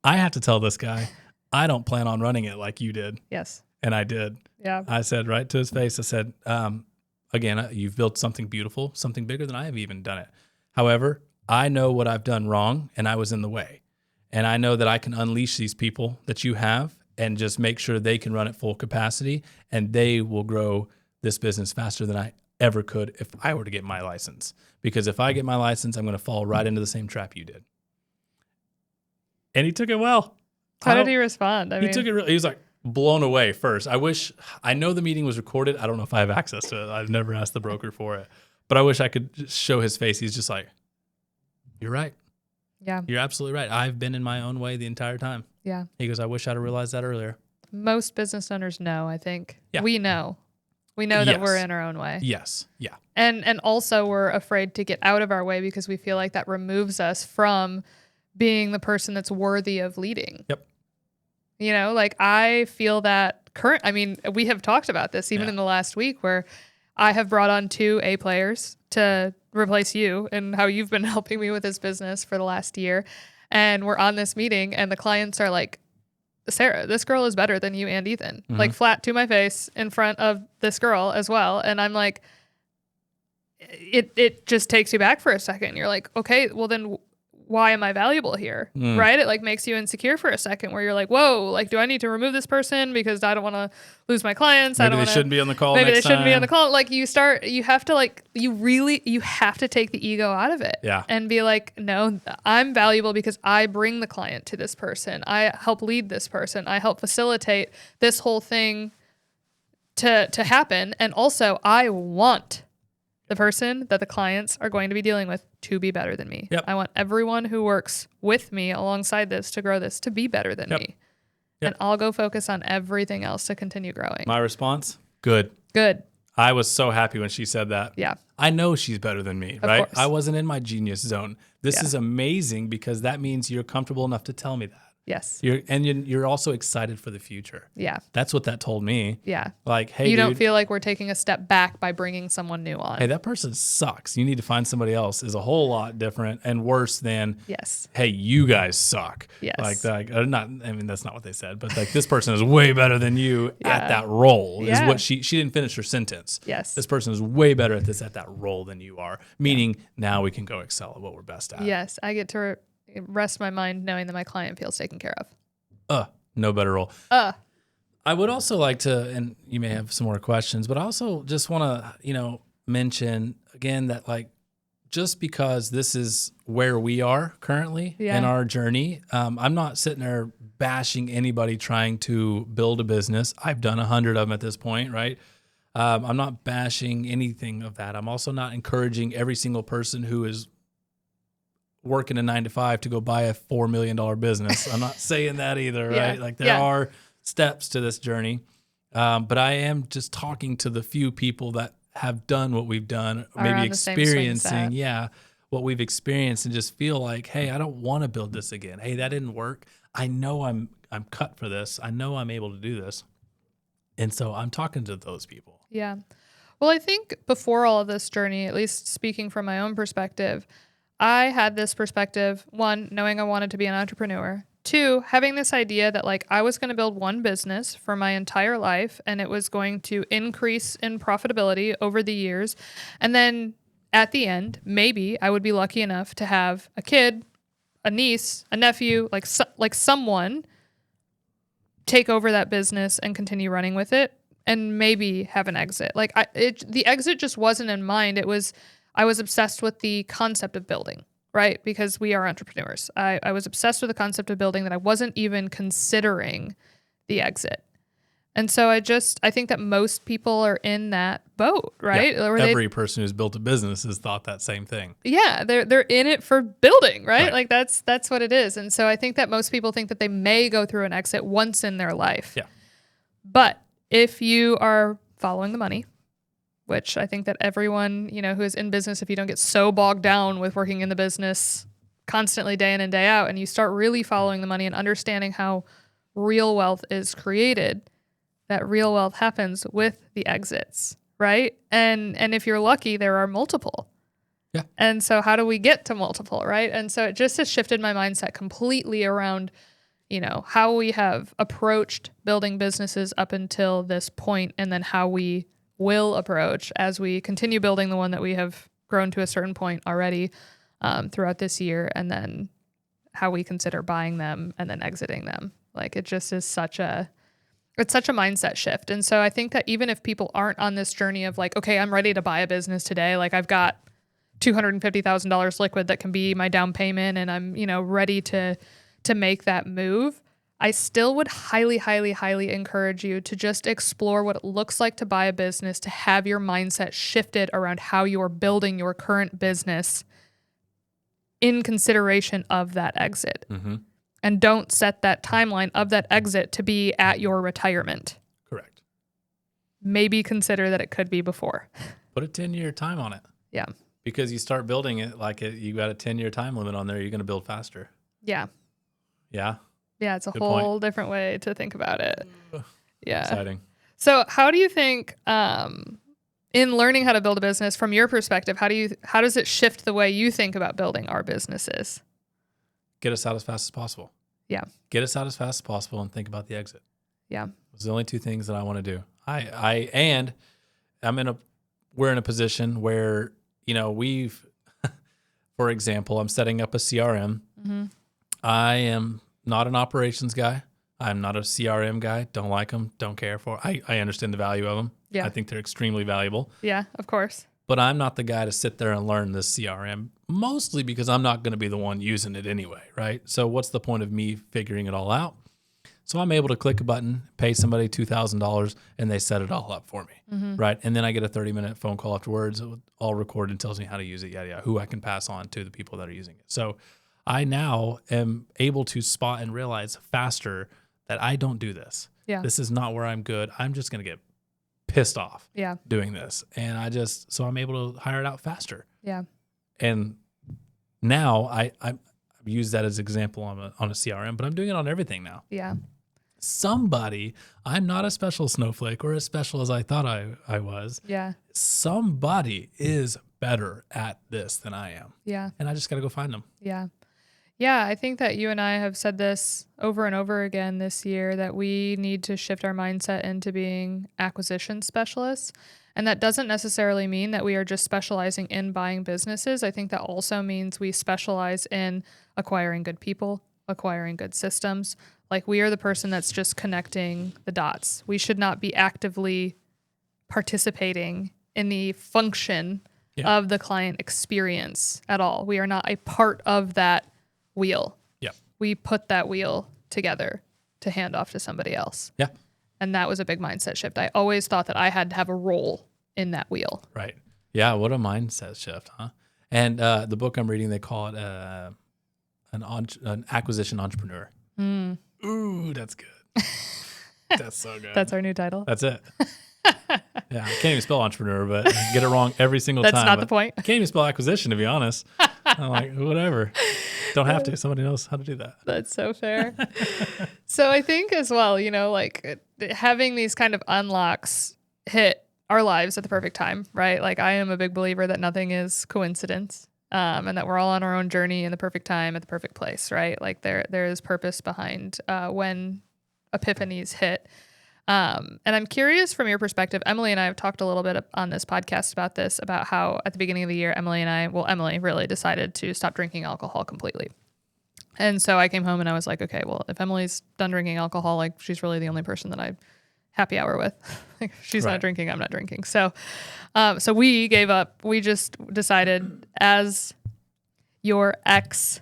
I have to tell this guy, I don't plan on running it like you did. Yes. And I did. Yeah. I said right to his face, I said, again, you've built something beautiful, something bigger than I have even done it. However, I know what I've done wrong and I was in the way. And I know that I can unleash these people that you have and just make sure they can run at full capacity and they will grow this business faster than I ever could if I were to get my license. Because if I get my license, I'm going to fall right into the same trap you did. And he took it well. How did he respond? He took it. He was like blown away first. I know the meeting was recorded. I don't know if I have access to it. I've never asked the broker for it, but I wish I could just show his face. He's just like, you're right. Yeah. You're absolutely right. I've been in my own way the entire time. Yeah. He goes, I wish I'd have realized that earlier. Most business owners know, I think. Yeah. We know that we're in our own way. Yes. Yeah. And also we're afraid to get out of our way because we feel like that removes us from being the person that's worthy of leading. Yep. You know, like I feel that we have talked about this even in the last week where I have brought on 2 APlayers to replace you and how you've been helping me with this business for the last year. And we're on this meeting and the clients are like, Sarah, this girl is better than you and Ethan. Mm-hmm. Like flat to my face in front of this girl as well. And I'm like, it just takes you back for a second. You're like, okay, well then why am I valuable here? Right? It like makes you insecure for a second where you're like, whoa, like, do I need to remove this person because I don't want to lose my clients? Maybe they shouldn't be on the call. Maybe they shouldn't be on the call. Like you have to take the ego out of it. Yeah. And be like, no, I'm valuable because I bring the client to this person. I help lead this person. I help facilitate this whole thing to happen. And also I want the person that the clients are going to be dealing with to be better than me. Yep. I want everyone who works with me alongside this to grow this to be better than me. Yep. And I'll go focus on everything else to continue growing. My response? Good. I was so happy when she said that. Yeah. I know she's better than me, right? Course. I wasn't in my genius zone. This is amazing because that means you're comfortable enough to tell me that. Yes. You're also excited for the future. Yeah. That's what that told me. Yeah. Like, hey, you don't feel like we're taking a step back by bringing someone new on. Hey, that person sucks. You need to find somebody else is a whole lot different and worse than, hey, you guys suck. Yes. That's not what they said, but like this person is way better than you at that role is what she didn't finish her sentence. Yes. This person is way better at this at that role than you are, meaning now we can go excel at what we're best at. Yes. I get to rest my mind knowing that my client feels taken care of. No better role. I would also like to, and you may have some more questions, but I also just want to, mention again that like, just because this is where we are currently in our journey, I'm not sitting there bashing anybody trying to build a business. I've done 100 of them at this point, right? I'm not bashing anything of that. I'm also not encouraging every single person who is working a 9-to-5 to go buy a $4 million business. I'm not saying that either, right? Like there are steps to this journey. But I am just talking to the few people that have done what we've done, maybe experiencing, what we've experienced and just feel like, hey, I don't want to build this again. Hey, that didn't work. I know I'm cut for this. I know I'm able to do this. And so I'm talking to those people. Yeah. Well, I think before all of this journey, at least speaking from my own perspective, I had this perspective, 1, knowing I wanted to be an entrepreneur, 2, having this idea that like I was going to build one business for my entire life and it was going to increase in profitability over the years. And then at the end, maybe I would be lucky enough to have a kid, a niece, a nephew, like someone take over that business and continue running with it and maybe have an exit. Like the exit just wasn't in mind. I was obsessed with the concept of building, right? Because we are entrepreneurs. I was obsessed with the concept of building that I wasn't even considering the exit. And so I think that most people are in that boat, right? Yeah, every person who's built a business has thought that same thing. Yeah, they're in it for building, right? Like that's what it is. And so I think that most people think that they may go through an exit once in their life. Yeah. But if you are following the money, which I think that everyone, who is in business, if you don't get so bogged down with working in the business constantly day in and day out, and you start really following the money and understanding how real wealth is created, that real wealth happens with the exits, right? And if you're lucky, there are multiple. Yeah. And so how do we get to multiple, right? And so it just has shifted my mindset completely around, how we have approached building businesses up until this point, and then how we will approach as we continue building the one that we have grown to a certain point already throughout this year, and then how we consider buying them and then exiting them. Like, it just is such a mindset shift. And so I think that even if people aren't on this journey of like, okay, I'm ready to buy a business today, like I've got $250,000 liquid that can be my down payment, and I'm, ready to make that move, I still would highly, highly, highly encourage you to just explore what it looks like to buy a business, to have your mindset shifted around how you're building your current business in consideration of that exit. Mm-hmm. And don't set that timeline of that exit to be at your retirement. Correct. Maybe consider that it could be before. Put a 10-year time on it. Yeah. Because you start building it like you got a 10-year time limit on there, you're going to build faster. Yeah. Yeah. Yeah, it's a Good whole point. different way to think about it. Yeah. Exciting. So how do you think, in learning how to build a business, from your perspective, how does it shift the way you think about building our businesses? Get us out as fast as possible. Yeah. Get us out as fast as possible and think about the exit. Yeah. Those are the only two things that I want to do. We're in a position where, for example, I'm setting up a CRM. Mm-hmm. I am not an operations guy. I'm not a CRM guy. Don't like them. Don't care for. I understand the value of them. Yeah. I think they're extremely valuable. Yeah, of course. But I'm not the guy to sit there and learn this CRM, mostly because I'm not going to be the one using it anyway, right? So what's the point of me figuring it all out? So I'm able to click a button, pay somebody $2,000, and they set it all up for me, right? And then I get a 30-minute phone call afterwards, all recorded, and tells me how to use it, yada, yada, who I can pass on to the people that are using it. So I now am able to spot and realize faster that I don't do this. Yeah. This is not where I'm good. I'm just going to get pissed off doing this. And so I'm able to hire it out faster. Yeah. And now I've used that as an example on a CRM, but I'm doing it on everything now. Yeah. I'm not as special snowflake or as special as I thought I was. Yeah. Somebody is better at this than I am. Yeah. And I just got to go find them. Yeah. Yeah, I think that you and I have said this over and over again this year, that we need to shift our mindset into being acquisition specialists. And that doesn't necessarily mean that we are just specializing in buying businesses. I think that also means we specialize in acquiring good people, acquiring good systems. Like, we are the person that's just connecting the dots. We should not be actively participating in the function of the client experience at all. We are not a part of that wheel. Yeah. We put that wheel together to hand off to somebody else. Yeah. And that was a big mindset shift. I always thought that I had to have a role in that wheel. Right. Yeah. What a mindset shift, huh? And the book I'm reading, they call it an acquisition entrepreneur. Mm. Ooh, that's good. That's so good. That's our new title. That's it. Yeah, I can't even spell entrepreneur, but I get it wrong every single time. That's not the point. I can't even spell acquisition, to be honest. I'm like, whatever. Don't have to. Somebody knows how to do that. That's so fair. So I think as well, having these kind of unlocks hit our lives at the perfect time, right? Like, I am a big believer that nothing is coincidence, and that we're all on our own journey in the perfect time at the perfect place, right? Like, there is purpose behind when epiphanies hit. And I'm curious from your perspective. Emily and I have talked a little bit on this podcast about this, about how at the beginning of the year, Emily really decided to stop drinking alcohol completely. And so I came home and I was like, okay, well, if Emily's done drinking alcohol, like, she's really the only person that I happy hour with. Like, she's not drinking, I'm not drinking. So, so we gave up. We just decided, as your ex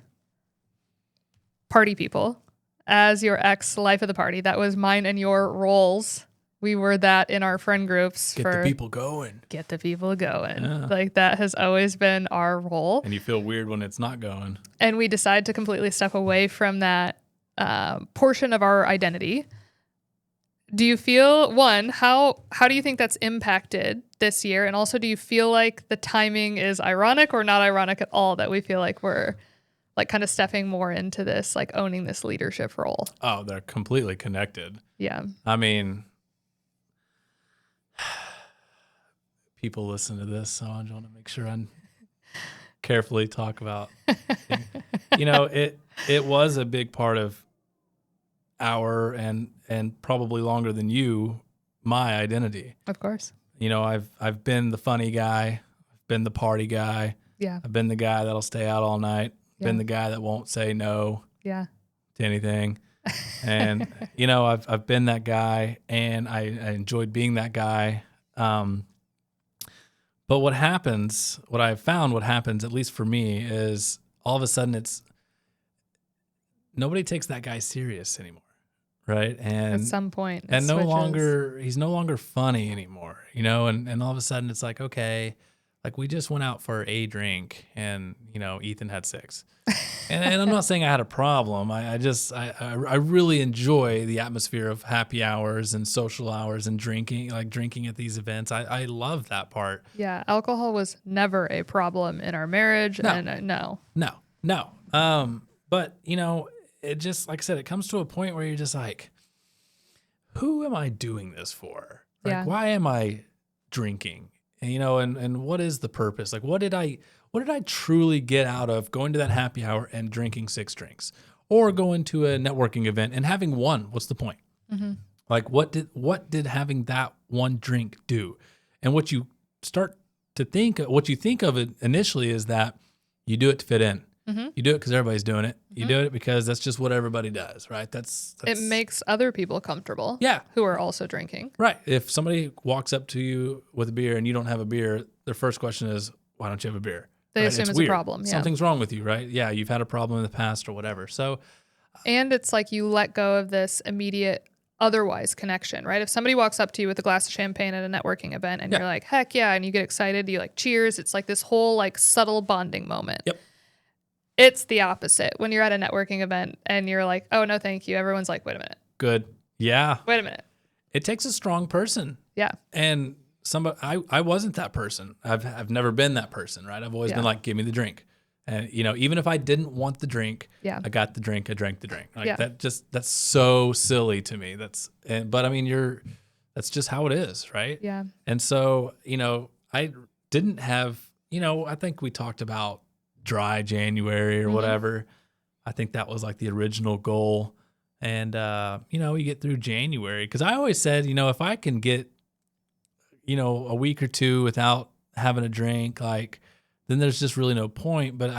party people, as your ex life of the party, that was mine and your roles. We were that in our friend groups. Get the people going. Get the people going. Yeah. Like, that has always been our role. And you feel weird when it's not going. And we decided to completely step away from that portion of our identity. Do you feel, one, how do you think that's impacted this year? And also, do you feel like the timing is ironic or not ironic at all, that we feel like we're like kind of stepping more into this, like owning this leadership role? Oh, they're completely connected. Yeah. I mean, people listen to this, so I want to make sure I carefully talk about. It was a big part of hour and probably longer than you, my identity. Of course. You know, I've been the funny guy, I've been the party guy, Yeah. I've been the guy that'll stay out all night, been Yeah. the guy that won't say no Yeah. to anything. And, you know, I've been that guy, and I enjoyed being that guy. But what happens, what I've found, what happens, at least for me, is all of a sudden nobody takes that guy serious anymore. Right. And At some point. and Switches. he's no longer funny anymore, you know, and all of a sudden it's like, okay, like we just went out for a drink and, you know, Ethan had 6. And I'm not saying I had a problem. I really enjoy the atmosphere of happy hours and social hours and drinking at these events. I love that part. Yeah. Alcohol was never a problem in our marriage. No. And No. But you know, it just, like I said, it comes to a point where you're just like, who am I doing this for? Like, Yeah. why am I drinking? And, you know, and what is the purpose? Like, what did I truly get out of going to that happy hour and drinking 6 drinks, or going to a networking event and having one? What's the point? Mm-hmm. Like, what did having that one drink do? And what you think of it initially is that you do it to fit in. Mm-hmm. You do it because everybody's doing it. You do it because that's just what everybody does, right? That's It makes other people comfortable. Yeah. Who are also drinking. Right. If somebody walks up to you with a beer and you don't have a beer, their first question is, why don't you have a beer? They Right? assume it's weird. a problem. Yeah. Something's wrong with you, right? Yeah, you've had a problem in the past or whatever. So, And it's like you let go of this immediate otherwise connection, right? If somebody walks up to you with a glass of champagne at a networking event and Yeah. you're like, heck yeah, and you get excited, you like cheers, it's like this whole like subtle bonding moment. Yep. It's the opposite when you're at a networking event and you're like, oh, no, thank you. Everyone's like, wait a minute. good. Yeah. Wait a minute. It takes a strong person. Yeah. And I wasn't that person. I've never been that person, right? I've always Yeah. been like, give me the drink. And, you know, even if I didn't want the drink, Yeah. I got the drink, I drank the drink. Like Yeah. that's so silly to me. But I mean, that's just how it is, right? Yeah. And so, you know, I didn't have, you know, I think we talked about dry January or Mhm. whatever. I think that was like the original goal. And, you know, you get through January, because I always said, you know, if I can get, you know, a week or two without having a drink, like, then there's just really no point. But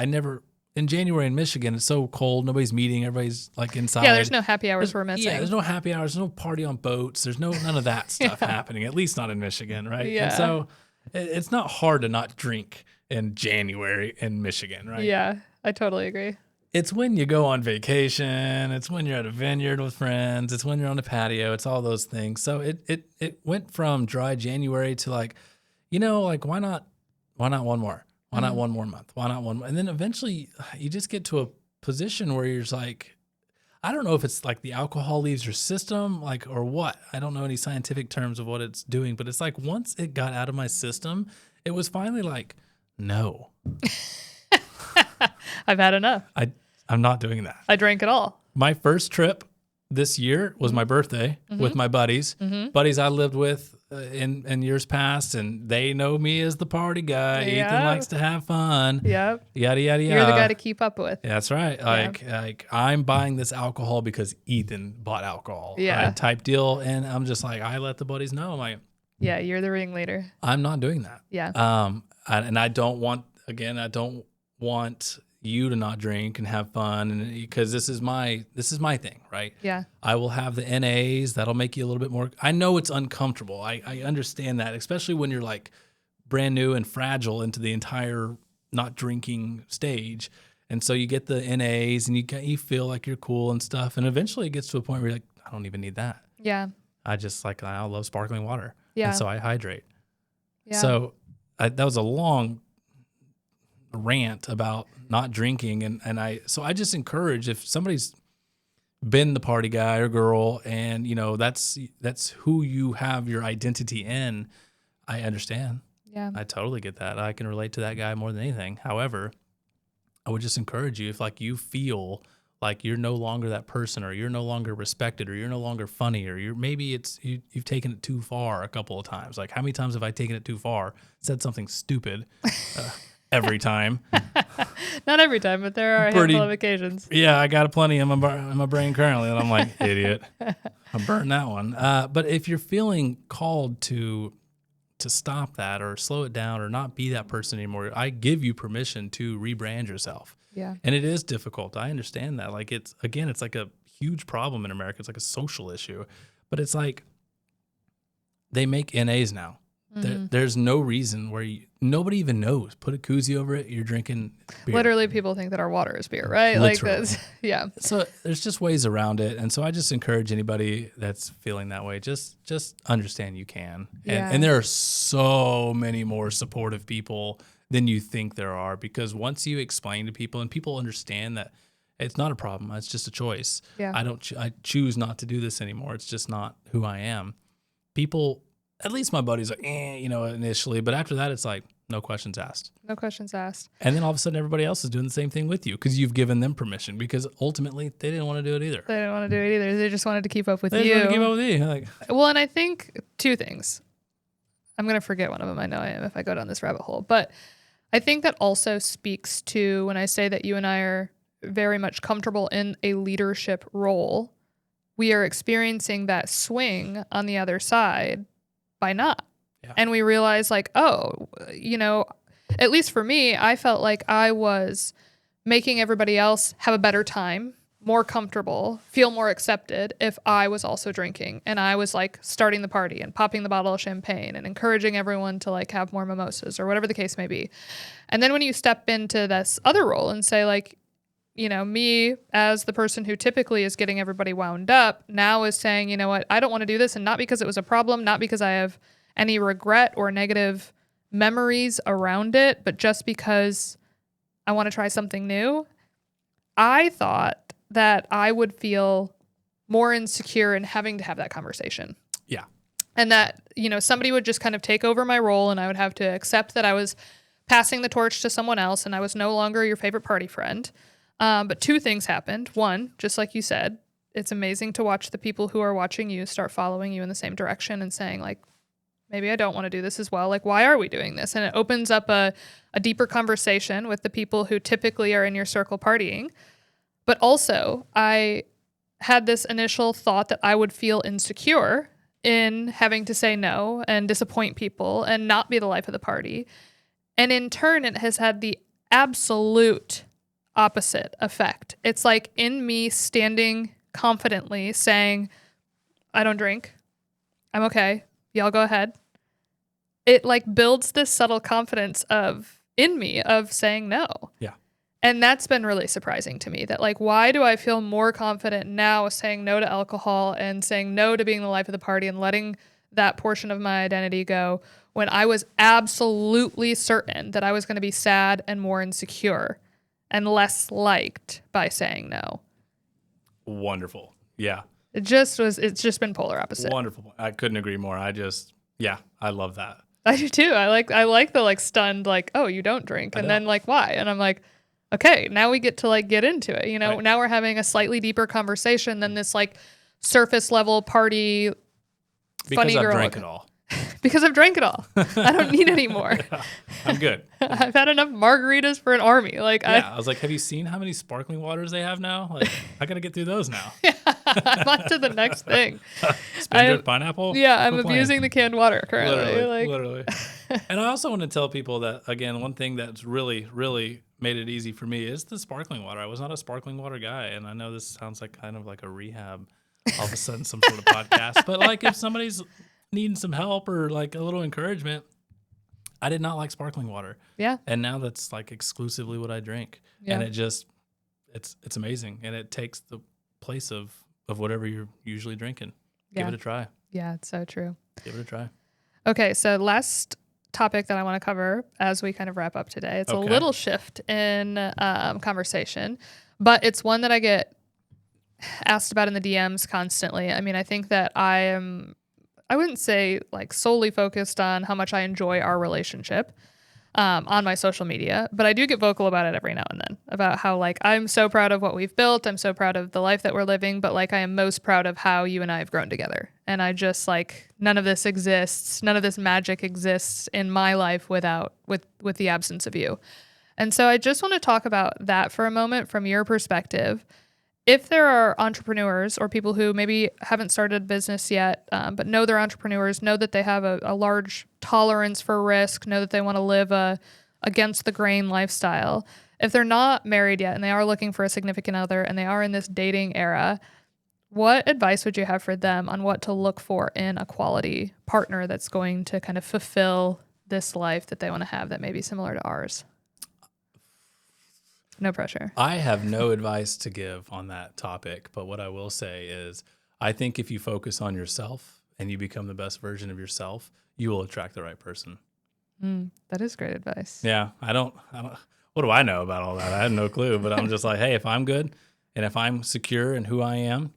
in January in Michigan, it's so cold. Nobody's meeting. Everybody's like inside. Yeah. There's no happy hours we're missing. Yeah, there's no happy hours. There's no party on boats. There's none of that stuff happening, at least not in Michigan, right? Yeah. And so it's not hard to not drink in January in Michigan, right? Yeah. I totally agree. It's when you go on vacation. It's when you're at a vineyard with friends. It's when you're on a patio. It's all those things. So it went from dry January to like, you know, like why not one more? Why not one more month? Why not one more? And then eventually you just get to a position where you're just like, I don't know if it's like the alcohol leaves your system, like, or what. I don't know any scientific terms of what it's doing, but it's like once it got out of my system, it was finally like, no, I've had enough. I'm not doing that. I drank it all. My first trip this year was my birthday with my buddies, buddies I lived with in years past, and they know me as the party guy. Yeah. Ethan likes to have fun. Yep. Yada, yada, yada. You're the guy to keep up with. Yeah, that's right. Like I'm buying this alcohol because Ethan bought alcohol. Yeah. Right? Type deal. And I'm just like, I let the buddies know. I'm like, Yeah. You're the ringleader. I'm not doing that. Yeah. And I don't want you to not drink and have fun, and because this is my thing, right? Yeah. I will have the NAs that'll make you a little bit more. I know it's uncomfortable. I understand that, especially when you're like brand new and fragile into the entire not drinking stage. And so you get the NAs and you feel like you're cool and stuff. And eventually it gets to a point where you're like, I don't even need that. Yeah. I love sparkling water. Yeah. And so I hydrate. Yeah. So that was a long rant about not drinking. And I just encourage, if somebody's been the party guy or girl and, you know, that's who you have your identity in, I understand. Yeah. I totally get that. I can relate to that guy more than anything. However, I would just encourage you, if like you feel like you're no longer that person, or you're no longer respected, or you're no longer funny, or you've taken it too far a couple of times. Like, how many times have I taken it too far, said something stupid every time? Not every time, but there are a handful of occasions. Yeah, I got plenty in my brain currently, and I'm like, idiot. I burned that one. But if you're feeling called to stop that or slow it down or not be that person anymore, I give you permission to rebrand yourself. Yeah. And it is difficult. I understand that. Like it's like a huge problem in America. It's like a social issue, but it's like they make NAs now. There's no reason where nobody even knows. Put a koozie over it. You're drinking beer. Literally, people think that our water is beer, right? Literally. Like that's, yeah. So there's just ways around it. And so I just encourage anybody that's feeling that way, just understand you can. And there are so many more supportive people than you think there are, because once you explain to people and people understand that it's not a problem, it's just a choice. Yeah. I choose not to do this anymore. It's just not who I am. People, at least my buddies are, initially, but after that, it's like, no questions asked. No questions asked. And then all of a sudden, everybody else is doing the same thing with you because you've given them permission, because ultimately, they didn't want to do it either. They didn't want to do it either. They just wanted to keep up with you. They wanted to keep up with you. Like, well, and I think two things. I'm going to forget one of them. I know I am if I go down this rabbit hole. But I think that also speaks to when I say that you and I are very much comfortable in a leadership role, we are experiencing that swing on the other side by not. Yeah. And we realize like, oh, at least for me, I felt like I was making everybody else have a better time, more comfortable, feel more accepted if I was also drinking. And I was like starting the party and popping the bottle of champagne and encouraging everyone to like have more mimosas or whatever the case may be. And then when you step into this other role and say like, me as the person who typically is getting everybody wound up now is saying, you know what, I don't want to do this. And not because it was a problem, not because I have any regret or negative memories around it, but just because I want to try something new. I thought that I would feel more insecure in having to have that conversation. Yeah. And that, somebody would just kind of take over my role and I would have to accept that I was passing the torch to someone else and I was no longer your favorite party friend. But two things happened. One, just like you said, it's amazing to watch the people who are watching you start following you in the same direction and saying like, maybe I don't want to do this as well. Like, why are we doing this? And it opens up a deeper conversation with the people who typically are in your circle partying. But also, I had this initial thought that I would feel insecure in having to say no and disappoint people and not be the life of the party. And in turn, it has had the absolute opposite effect. It's like in me standing confidently saying, I don't drink. I'm okay. Y'all go ahead. It like builds this subtle confidence in me of saying no. Yeah. And that's been really surprising to me that like, why do I feel more confident now saying no to alcohol and saying no to being the life of the party and letting that portion of my identity go when I was absolutely certain that I was going to be sad and more insecure and less liked by saying no. Wonderful. Yeah. It's just been polar opposite. Wonderful. I couldn't agree more. I love that. I do too. I like the like stunned, like, oh, you don't drink. And then like, why? And I'm like, okay, now we get to like get into it. Right. Now we're having a slightly deeper conversation than this like surface level party. Because funny I've girl. drank it all. Because I've drank it all. I don't need any more. Yeah, I'm good. I've had enough margaritas for an army. Like I was like, have you seen how many sparkling waters they have now? Like, I gotta get through those now. I'm on to the next thing. Spindrift pineapple? Yeah, I'm abusing the canned water currently. Literally. And I also want to tell people that, again, one thing that's really, really made it easy for me is the sparkling water. I was not a sparkling water guy. And I know this sounds like kind of like a rehab, all of a sudden, some sort of podcast. But like if somebody's needing some help or like a little encouragement, I did not like sparkling water. Yeah. And now that's like exclusively what I drink. Yeah. And it just, it's amazing. And it takes the place of whatever you're usually drinking. Yeah. Give it a try. Yeah, it's so true. Give it a try. Okay, so last topic that I want to cover as we kind of wrap up today. It's a little shift in conversation, but it's one that I get asked about in the DMs constantly. I mean, I think that I wouldn't say like solely focused on how much I enjoy our relationship on my social media, but I do get vocal about it every now and then about how like I'm so proud of what we've built. I'm so proud of the life that we're living, but like I am most proud of how you and I have grown together. And I just like none of this exists. None of this magic exists in my life with the absence of you. And so I just want to talk about that for a moment from your perspective. If there are entrepreneurs or people who maybe haven't started a business yet, but know they're entrepreneurs, know that they have a large tolerance for risk, know that they want to live a against the grain lifestyle. If they're not married yet and they are looking for a significant other and they are in this dating era, what advice would you have for them on what to look for in a quality partner that's going to kind of fulfill this life that they want to have that may be similar to ours? No pressure. I have no advice to give on that topic, but what I will say is I think if you focus on yourself and you become the best version of yourself, you will attract the right person. That is great advice. Yeah, I don't, what do I know about all that? I have no clue, but I'm just like, hey, if I'm good and if I'm secure in who I am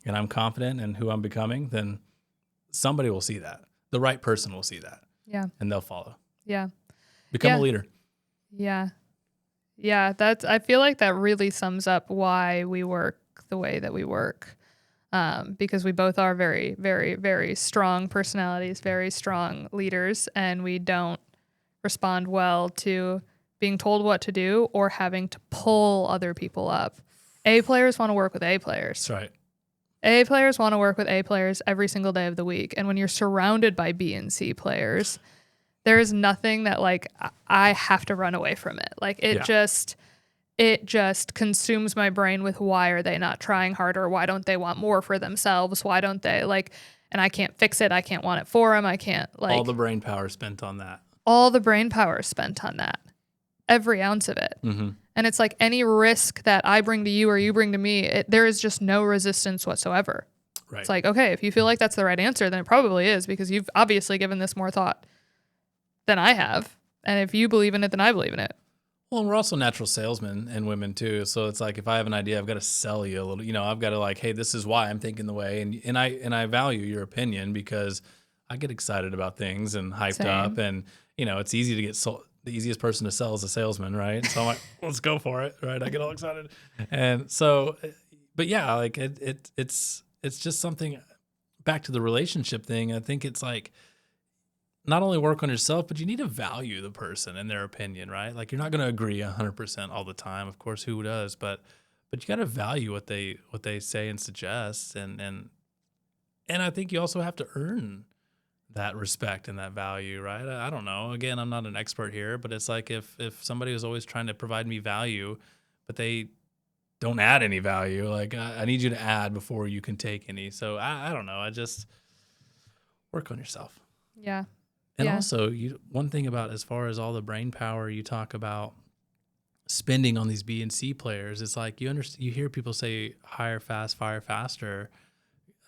and I'm confident in who I'm becoming, then somebody will see that. The right person will see that. Yeah. And they'll follow. Yeah. Become a leader. Yeah. Yeah, I feel like that really sums up why we work the way that we work, because we both are very, very, very strong personalities, very strong leaders, and we don't respond well to being told what to do or having to pull other people up. A players want to work with A players. That's right. A players want to work with A players every single day of the week, and when you're surrounded by B and C players, there is nothing that like I have to run away from it. Like it just consumes my brain with why are they not trying harder? Why don't they want more for themselves? Why don't they like, and I can't fix it. I can't want it for them. I can't like. All the brain power spent on that. All the brain power spent on that. Every ounce of it. Mm-hmm. And it's like any risk that I bring to you or you bring to me, there is just no resistance whatsoever. Right. It's like, okay, if you feel like that's the right answer, then it probably is because you've obviously given this more thought than I have. And if you believe in it, then I believe in it. Well, and we're also natural salesmen and women too. So it's like, if I have an idea, I've got to sell you a little, I've got to like, hey, this is why I'm thinking the way. And I value your opinion because I get excited about things and hyped up and, it's easy to get sold. The easiest person to sell is a salesman, right? So I'm like, let's go for it, right? I get all excited. And so, but yeah, like it's just something back to the relationship thing. I think it's like, not only work on yourself, but you need to value the person and their opinion, right? Like you're not going to agree 100% all the time. Of course, who does? But you got to value what they say and suggest, and I think you also have to earn that respect and that value, right? I don't know. Again, I'm not an expert here, but it's like if somebody was always trying to provide me value, but they don't add any value, like I need you to add before you can take any. So I don't know. I just work on yourself. Yeah. And also, one thing about as far as all the brain power you talk about spending on these B and C players, it's like you hear people say hire fast, fire faster.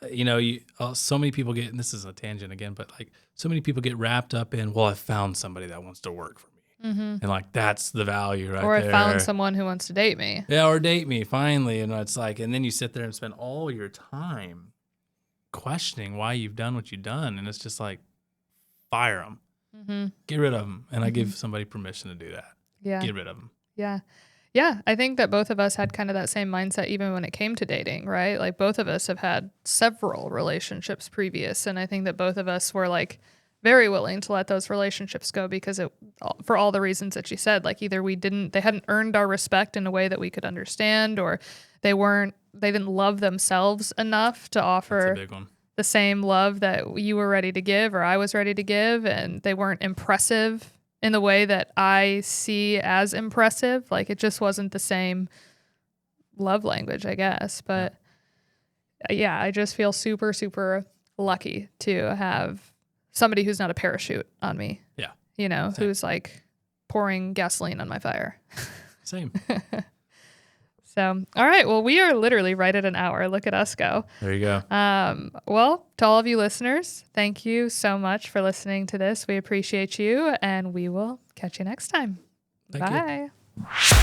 So many people get, and this is a tangent again, but like so many people get wrapped up in, well, I found somebody that wants to work for me. Mm-hmm. And like, that's the value right there. Or I found someone who wants to date me. Yeah, or date me, finally. And it's like, and then you sit there and spend all your time questioning why you've done what you've done. And it's just like, fire them. Mm-hmm. Get rid of them. And I give somebody permission to do that. Yeah. Get rid of them. Yeah. Yeah. I think that both of us had kind of that same mindset even when it came to dating, right? Like both of us have had several relationships previous. And I think that both of us were like very willing to let those relationships go because for all the reasons that you said, like either they hadn't earned our respect in a way that we could understand, or they didn't love themselves enough to offer That's a big one. The same love that you were ready to give or I was ready to give, and they weren't impressive in the way that I see as impressive. Like it just wasn't the same love language, I guess. But yeah, I just feel super, super lucky to have somebody who's not a parachute on me. Yeah. Same. Who's like pouring gasoline on my fire. Same. So, all right. Well, we are literally right at an hour. Look at us go. There you go. Well, to all of you listeners, thank you so much for listening to this. We appreciate you, and we will catch you next time. Thank Bye. You.